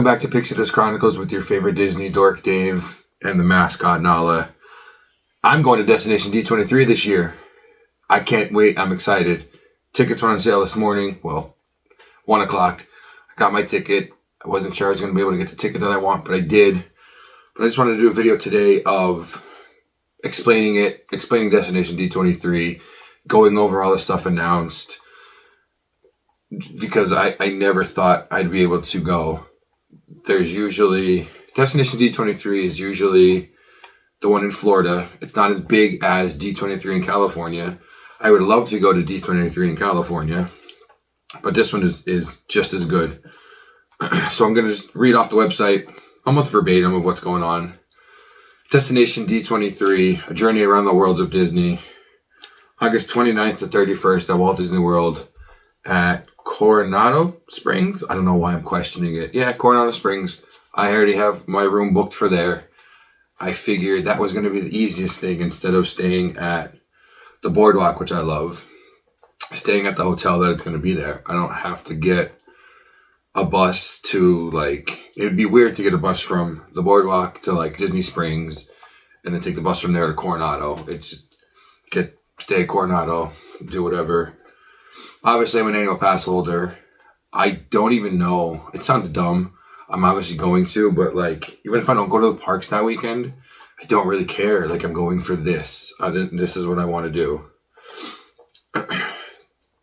Welcome back to Pixie Chronicles with your favorite Disney dork, Dave, and the mascot, Nala. I'm going to Destination D23 this year. I can't wait. I'm excited. Tickets were on sale this morning. Well, 1 o'clock. I got my ticket. I wasn't sure I was going to be able to get the ticket that I want, but I did. But I just wanted to do a video today of explaining Destination D23, going over all the stuff announced, because I never thought I'd be able to go. There's usually, Destination D23 is usually the one in Florida. It's not as big as D23 in California. I would love to go to D23 in California, but this one is just as good. So I'm going to just read off the website, almost verbatim, of what's going on. Destination D23, a journey around the worlds of Disney. August 29th to 31st at Walt Disney World at Coronado Springs. I don't know why I'm questioning it. Yeah, Coronado Springs. I already have my room booked for there. I figured that was going to be the easiest thing instead of staying at the boardwalk, which I love. Staying at the hotel that it's going to be there. I don't have to get a bus to, like, it would be weird to get a bus from the boardwalk to, like, Disney Springs and then take the bus from there to Coronado. It's just stay at Coronado, do whatever. Obviously, I'm an annual pass holder. I don't even know. It sounds dumb. I'm obviously going to, but, like, even if I don't go to the parks that weekend, I don't really care. Like, I'm going for this. This is what I want to do.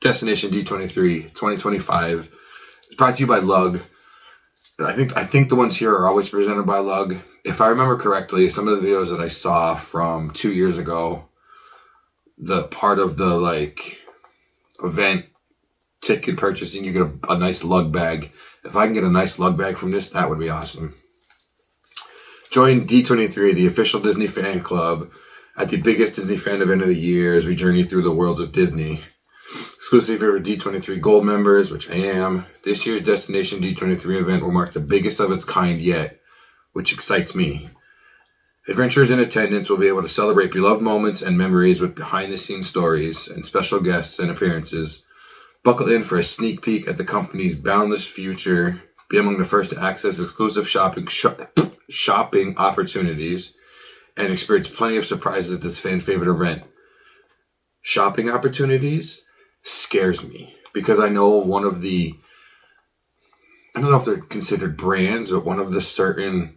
Destination D23 2025. It's brought to you by Lug. I think the ones here are always presented by Lug. If I remember correctly, some of the videos that I saw from 2 years ago, the part of the, like, event ticket purchasing, you get a nice lug bag. If I can get a nice lug bag from this, that would be awesome. Join D23, the official Disney fan club, at the biggest Disney fan event of the year as we journey through the worlds of Disney. Exclusively for D23 Gold members, which I am. This year's Destination D23 event will mark the biggest of its kind yet, which excites me. Adventurers in attendance will be able to celebrate beloved moments and memories with behind-the-scenes stories and special guests and appearances. Buckle in for a sneak peek at the company's boundless future. Be among the first to access exclusive shopping opportunities and experience plenty of surprises at this fan-favorite event. Shopping opportunities scares me because I know one of the, I don't know if they're considered brands, but one of the certain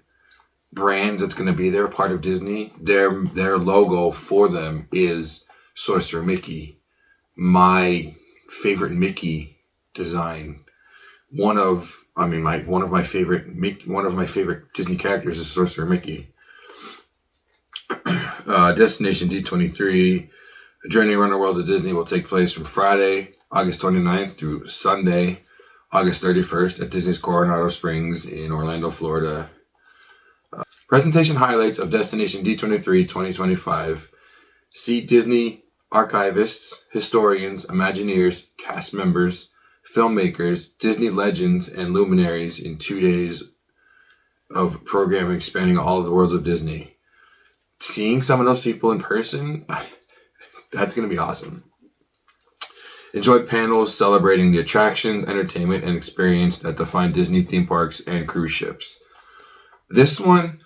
brands that's going to be there, part of Disney, their logo for them is Sorcerer Mickey. My favorite Mickey design. One of my favorite Disney characters is Sorcerer Mickey. Destination D23, a journey around the world of Disney, will take place from Friday, August 29th through Sunday, August 31st at Disney's Coronado Springs in Orlando, Florida. Presentation highlights of Destination D23 2025. See Disney archivists, historians, Imagineers, cast members, filmmakers, Disney legends, and luminaries in 2 days of programming spanning all of the worlds of Disney. Seeing some of those people in person, that's going to be awesome. Enjoy panels celebrating the attractions, entertainment, and experience that define Disney theme parks and cruise ships. This one,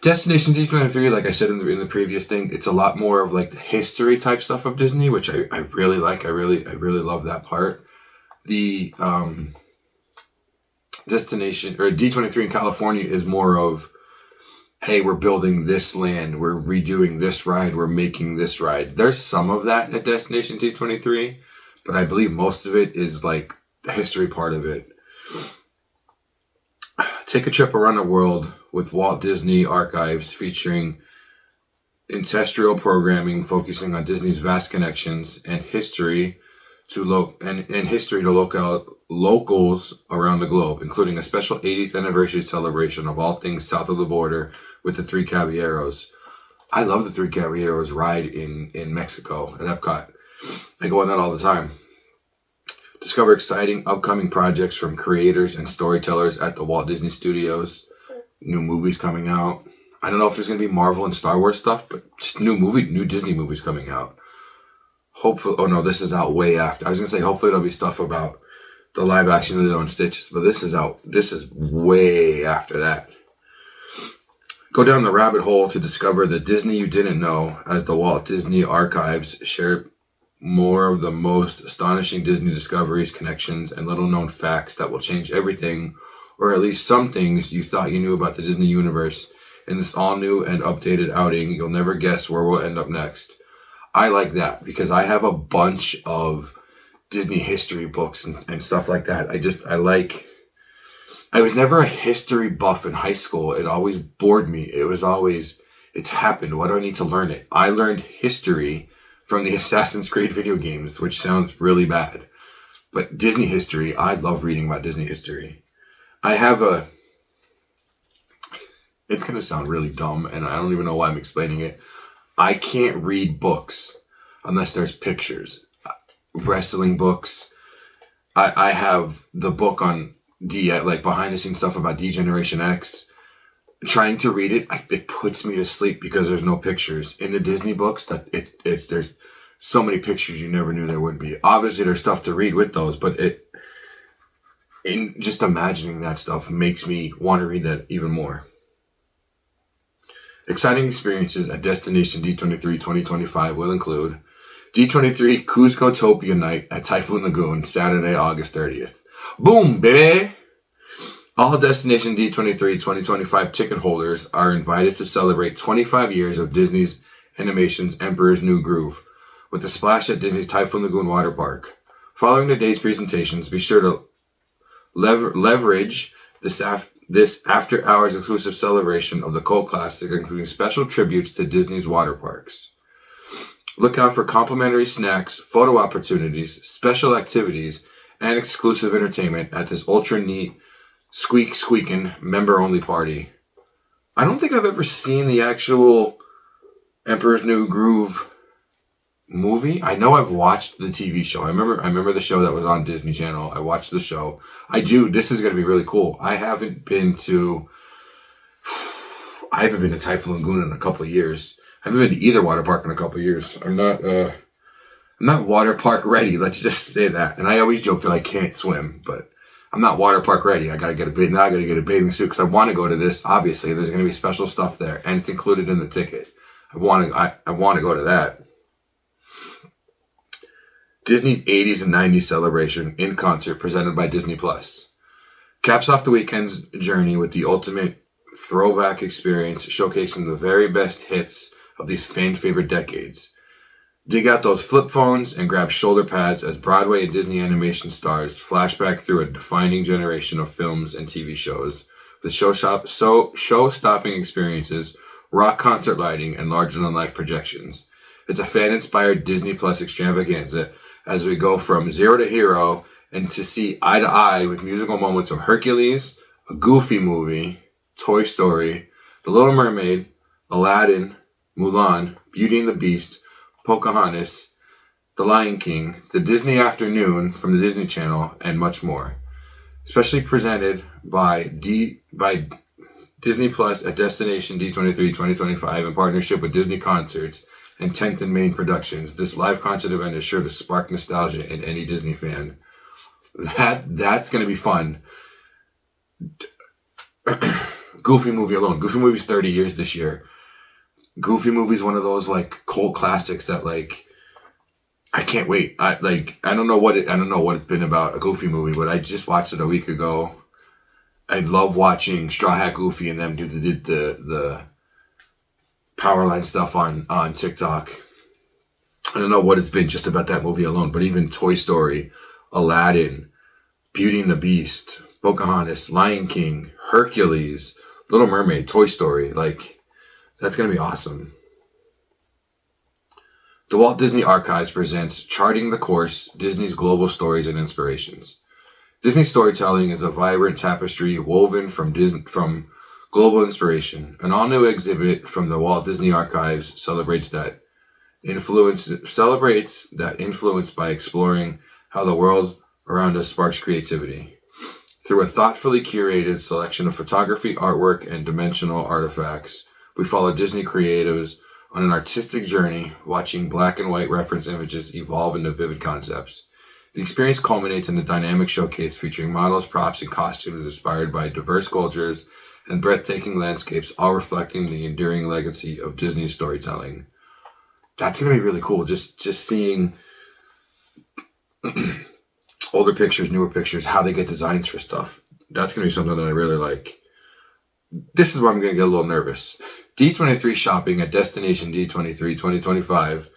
Destination D23, like I said in the previous thing, it's a lot more of like the history type stuff of Disney, which I really like. I really love that part. The Destination or D23 in California is more of, hey, we're building this land, we're redoing this ride, we're making this ride. There's some of that at Destination D23, but I believe most of it is like the history part of it. Take a trip around the world with Walt Disney Archives, featuring ancestral programming focusing on Disney's vast connections and history to locals around the globe, including a special 80th anniversary celebration of all things south of the border with the Three Caballeros. I love the Three Caballeros ride in Mexico at Epcot. I go on that all the time. Discover exciting upcoming projects from creators and storytellers at the Walt Disney Studios. New movies coming out. I don't know if there's going to be Marvel and Star Wars stuff, but just new Disney movies coming out. Hopefully, oh no, this is out way after. I was going to say hopefully there'll be stuff about the live action Lilo and Stitches, but this is out. This is way after that. Go down the rabbit hole to discover the Disney you didn't know as the Walt Disney Archives share more of the most astonishing Disney discoveries, connections, and little-known facts that will change everything, or at least some things you thought you knew about the Disney universe. In this all-new and updated outing, you'll never guess where we'll end up next. I like that because I have a bunch of Disney history books and stuff like that. I was never a history buff in high school. It always bored me. It was always, it's happened. Why do I need to learn it? I learned history from the Assassin's Creed video games, which sounds really bad. But Disney history, I love reading about Disney history. It's going to sound really dumb, and I don't even know why I'm explaining it. I can't read books unless there's pictures. Wrestling books. I have the book on like behind the scenes stuff about D-Generation X. Trying to read it, it puts me to sleep because there's no pictures. In the Disney books, there's so many pictures you never knew there would be. Obviously, there's stuff to read with those, but in just imagining that stuff makes me want to read that even more. Exciting experiences at Destination D23 2025 will include D23 Cusco-topia Night at Typhoon Lagoon, Saturday, August 30th. Boom, baby! All Destination D23 2025 ticket holders are invited to celebrate 25 years of Disney's Animation's Emperor's New Groove with a splash at Disney's Typhoon Lagoon Water Park. Following the day's presentations, be sure to leverage this after-hours exclusive celebration of the cult classic, including special tributes to Disney's water parks. Look out for complimentary snacks, photo opportunities, special activities, and exclusive entertainment at this ultra-neat, squeaking, member-only party. I don't think I've ever seen the actual Emperor's New Groove movie. I know I've watched the TV show. I remember the show that was on Disney Channel. I watched the show. This is going to be really cool. I haven't been to Typhoon Lagoon in a couple of years. I haven't been to either water park in a couple of years. I'm not water park ready. Let's just say that. And I always joke that I can't swim, but I'm not water park ready. I gotta get a bathing suit because I want to go to this. Obviously, there's going to be special stuff there, and it's included in the ticket. I want to go to that. Disney's 80s and 90s celebration in concert presented by Disney Plus. Caps off the weekend's journey with the ultimate throwback experience, showcasing the very best hits of these fan-favorite decades. Dig out those flip phones and grab shoulder pads as Broadway and Disney animation stars flashback through a defining generation of films and TV shows with show-stopping experiences, rock concert lighting, and larger-than-life projections. It's a fan-inspired Disney Plus extravaganza as we go from zero to hero and to see eye to eye with musical moments from Hercules, a Goofy movie, Toy Story, The Little Mermaid, Aladdin, Mulan, Beauty and the Beast, Pocahontas, The Lion King, The Disney Afternoon from the Disney Channel, and much more. Especially presented by Disney Plus at Destination D23 2025 in partnership with Disney Concerts and 10th and Main Productions. This live concert event is sure to spark nostalgia in any Disney fan. That's going to be fun. Goofy movie alone. Goofy movie's 30 years this year. Goofy movie's one of those like cult classics that like I can't wait. I don't know what it's been about a Goofy movie, but I just watched it a week ago. I love watching Straw Hat Goofy and them do the Powerline stuff on TikTok. I don't know what it's been just about that movie alone, but even Toy Story, Aladdin, Beauty and the Beast, Pocahontas, Lion King, Hercules, Little Mermaid, Toy Story, like that's going to be awesome. The Walt Disney Archives presents Charting the Course, Disney's Global Stories and Inspirations. Disney storytelling is a vibrant tapestry woven from global inspiration. An all-new exhibit from the Walt Disney Archives celebrates that influence by exploring how the world around us sparks creativity. Through a thoughtfully curated selection of photography, artwork, and dimensional artifacts, we follow Disney creatives on an artistic journey, watching black and white reference images evolve into vivid concepts. The experience culminates in a dynamic showcase featuring models, props, and costumes inspired by diverse cultures and breathtaking landscapes, all reflecting the enduring legacy of Disney's storytelling. That's going to be really cool. Just seeing older pictures, newer pictures, how they get designs for stuff. That's going to be something that I really like. This is where I'm going to get a little nervous. D23 shopping at Destination D23 2025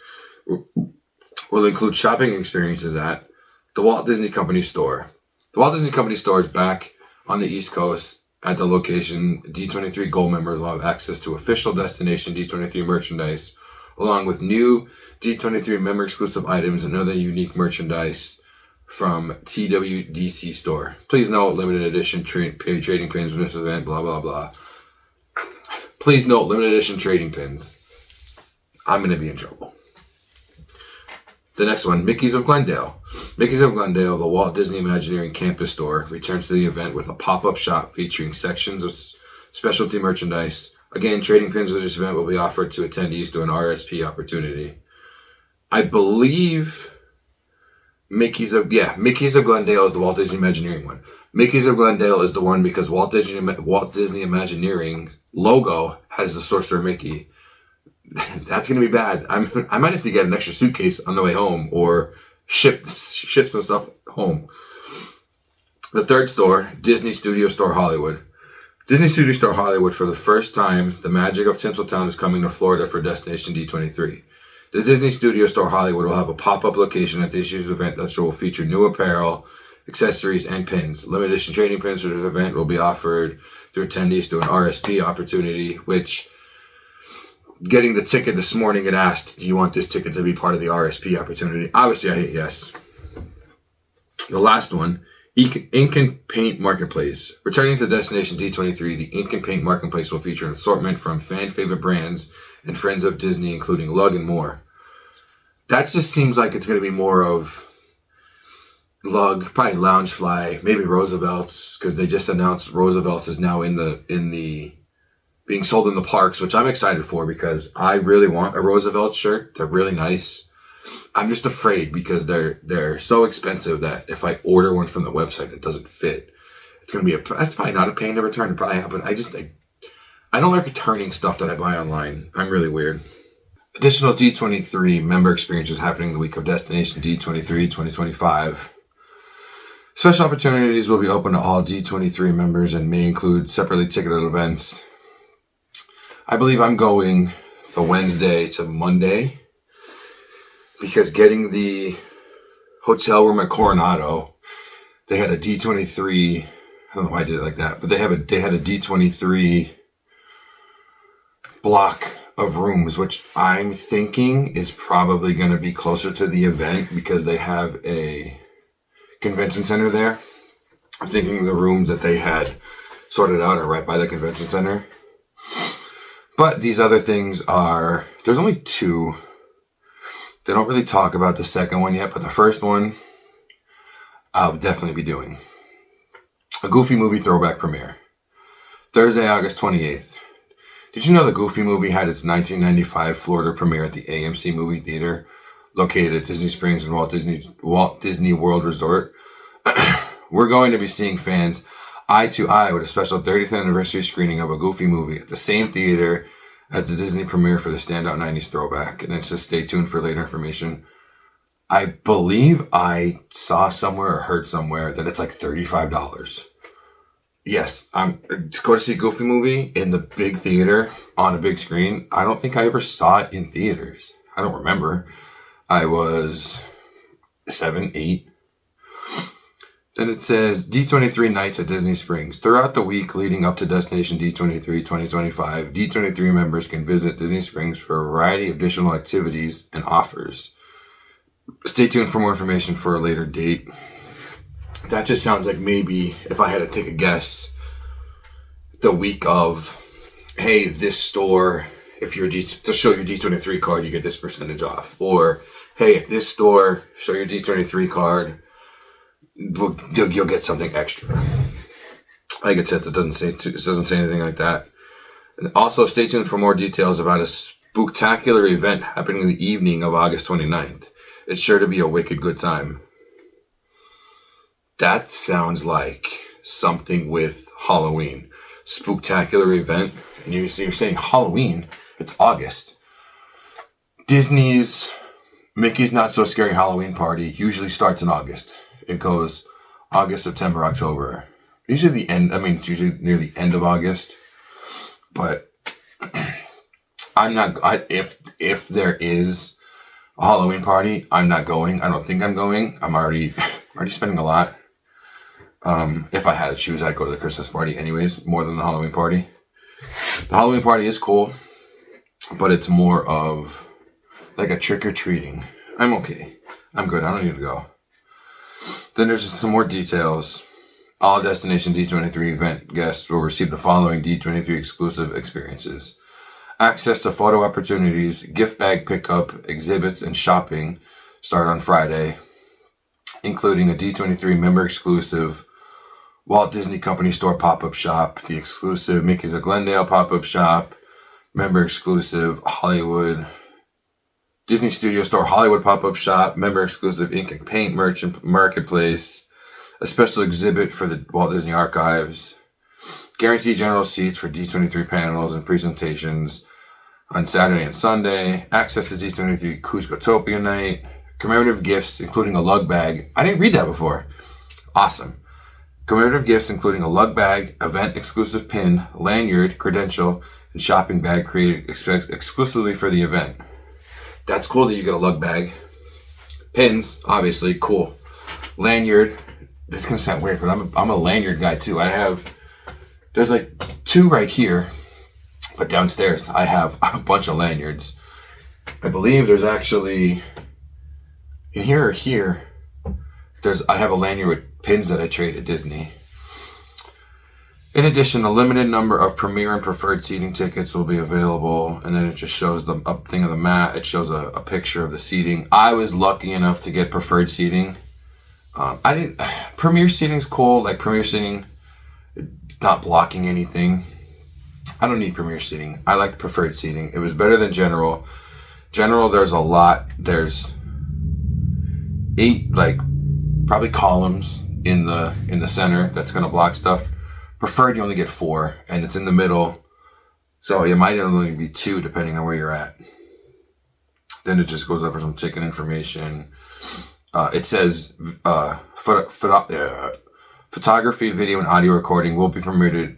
will include shopping experiences at the Walt Disney Company store. The Walt Disney Company store is back on the East Coast at the location. D23 Gold members will have access to official Destination D23 merchandise, along with new D23 member exclusive items and other unique merchandise from TWDC store. Please note, limited edition trading pins for this event, blah, blah, blah. Please note, limited edition trading pins. I'm going to be in trouble. The next one, Mickey's of Glendale. Mickey's of Glendale, the Walt Disney Imagineering campus store, returns to the event with a pop-up shop featuring sections of specialty merchandise. Again, trading pins for this event will be offered to attendees through an RSP opportunity. I believe Mickey's of Glendale is the Walt Disney Imagineering one. Mickey's of Glendale is the one because Walt Disney Imagineering logo has the Sorcerer Mickey. That's going to be bad. I might have to get an extra suitcase on the way home or ship some stuff home. The third store, Disney Studio Store Hollywood. Disney Studio Store Hollywood, for the first time, the magic of Tinseltown is coming to Florida for Destination D23. The Disney Studio Store Hollywood will have a pop-up location at this year's event that will feature new apparel, accessories, and pins. Limited edition trading pins for this event will be offered to attendees through an RSP opportunity, which, getting the ticket this morning, it asked, do you want this ticket to be part of the RSP opportunity? Obviously, I hit yes. The last one, Ink and Paint Marketplace. Returning to Destination D23, the Ink and Paint Marketplace will feature an assortment from fan-favorite brands and friends of Disney, including Lug and more. That just seems like it's going to be more of Lug, probably Loungefly, maybe Roosevelt's, because they just announced Roosevelt's is now in the being sold in the parks, which I'm excited for because I really want a Roosevelt shirt. They're really nice. I'm just afraid because they're so expensive that if I order one from the website, it doesn't fit. It's going to be that's probably not a pain to return. It probably happen. I don't like returning stuff that I buy online. I'm really weird. Additional D23 member experiences happening the week of Destination D23 2025. Special opportunities will be open to all D23 members and may include separately ticketed events. I believe I'm going the Wednesday to Monday because getting the hotel room at Coronado, they had a D23. I don't know why I did it like that, but they had a D23 block of rooms, which I'm thinking is probably going to be closer to the event because they have a convention center there. I'm thinking the rooms that they had sorted out are right by the convention center. But these other things there's only two. They don't really talk about the second one yet, but the first one I'll definitely be doing. A Goofy movie throwback premiere. Thursday, August 28th. Did you know the Goofy movie had its 1995 Florida premiere at the AMC Movie Theater, located at Disney Springs and Walt Disney World Resort? We're going to be seeing fans eye to eye with a special 30th anniversary screening of a Goofy movie at the same theater as the Disney premiere for the standout 90s throwback. And then it says stay tuned for later information. I believe I saw somewhere or heard somewhere that it's like $35. Yes, to go to see a Goofy movie in the big theater on a big screen. I don't think I ever saw it in theaters. I don't remember. I was 7, 8. Then it says D23 nights at Disney Springs. Throughout the week leading up to Destination D23 2025, D23 members can visit Disney Springs for a variety of additional activities and offers. Stay tuned for more information for a later date. That just sounds like maybe, if I had to take a guess, the week of, hey, this store, if you're to show your D23 card, you get this percentage off. Or, hey, at this store, show your D23 card, you'll get something extra. Like it says, it doesn't say anything like that. And also, stay tuned for more details about a spooktacular event happening the evening of August 29th. It's sure to be a wicked good time. That sounds like something with Halloween. Spooktacular event. And you're saying Halloween. It's August. Disney's Mickey's Not So Scary Halloween Party usually starts in August. It goes August, September, October. Usually the end. I mean, it's usually near the end of August. But I'm not. If there is a Halloween party, I'm not going. I don't think I'm going. I'm already spending a lot. If I had to choose, I'd go to the Christmas party anyways, more than the Halloween party. The Halloween party is cool, but it's more of like a trick-or-treating. I'm okay. I'm good. I don't need to go. Then there's just some more details. All Destination D23 event guests will receive the following D23 exclusive experiences. Access to photo opportunities, gift bag pickup, exhibits, and shopping start on Friday, including a D23 member exclusive Walt Disney Company store pop-up shop, the exclusive Mickey's of Glendale pop-up shop, member exclusive Hollywood Disney Studio Store Hollywood pop-up shop, member exclusive ink and paint merchant marketplace, a special exhibit for the Walt Disney Archives, guaranteed general seats for D23 panels and presentations on Saturday and Sunday, access to D23 Cuscotopia night, commemorative gifts including a lug bag. I didn't read that before. Awesome. Commemorative gifts including a lug bag, event exclusive pin, lanyard, credential, and shopping bag created exclusively for the event. That's cool that you get a lug bag. Pins, obviously, cool. Lanyard. This is gonna sound weird, but I'm a lanyard guy too. There's like 2 right here, but downstairs I have a bunch of lanyards. I believe there's actually in here or here. I have a lanyard with pins that I trade at Disney. In addition, a limited number of premier and preferred seating tickets will be available, and then it just shows the up thing of the mat. It shows a picture of the seating. I was lucky enough to get preferred seating. Premier seating's cool. Like premier seating, it's not blocking anything. I don't need premier seating. I like preferred seating. It was better than general. General, there's a lot. There's 8 probably columns in the center that's gonna block stuff. Preferred, you only get 4, and it's in the middle, so it might only be 2 depending on where you're at. Then it just goes over some ticket information. It says photography, video, and audio recording will be permitted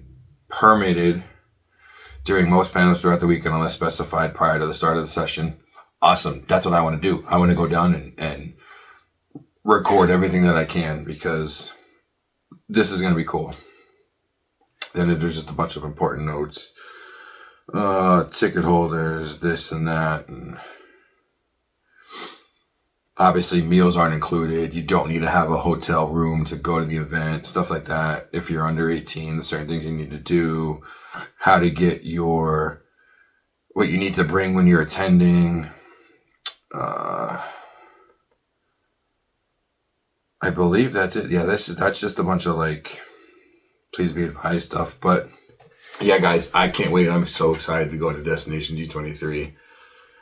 during most panels throughout the weekend unless specified prior to the start of the session. Awesome. That's what I want to do. I want to go down and record everything that I can because this is going to be cool. Then there's just a bunch of important notes. Ticket holders, this and that. And obviously, meals aren't included. You don't need to have a hotel room to go to the event. Stuff like that. If you're under 18, there's certain things you need to do. How to get what you need to bring when you're attending. I believe that's it. Yeah, that's just a bunch of please be advised stuff. But yeah, guys, I can't wait. I'm so excited to go to Destination D23.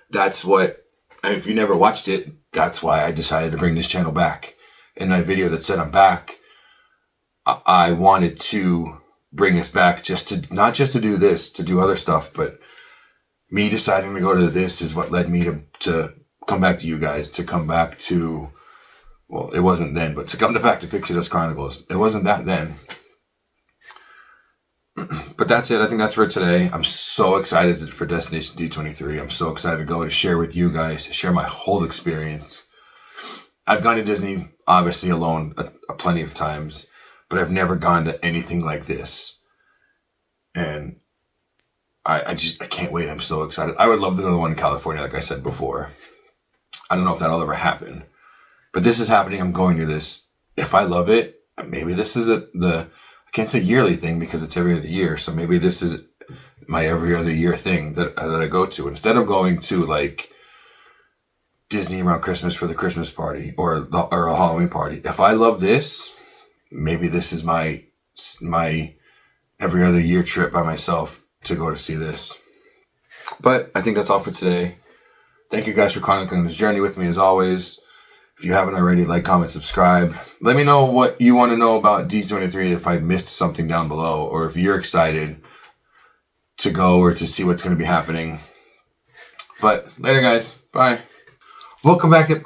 That's what, and if you never watched it, that's why I decided to bring this channel back. In my video that said I'm back, I wanted to bring this back not just to do this, to do other stuff, but me deciding to go to this is what led me to come back to you guys, to come back to, well, it wasn't then, but to come back to Pixie Dust Chronicles. It wasn't that then. But that's it. I think that's for today. I'm so excited for Destination D23. I'm so excited to go to share with you guys, to share my whole experience. I've gone to Disney, obviously alone, plenty of times, but I've never gone to anything like this. And I can't wait. I'm so excited. I would love to go to the one in California, like I said before. I don't know if that'll ever happen, but this is happening. I'm going to this. If I love it, maybe this is I can't say yearly thing because it's every other year. So maybe this is my every other year thing that I go to instead of going to Disney around Christmas for the Christmas party or a Halloween party. If I love this, maybe this is my every other year trip by myself to go to see this. But I think that's all for today. Thank you guys for chronicling this journey with me as always. If you haven't already, like, comment, subscribe. Let me know what you want to know about D23 if I missed something down below, or if you're excited to go or to see what's going to be happening. But later, guys. Bye. Welcome back to...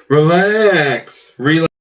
Relax. Relax.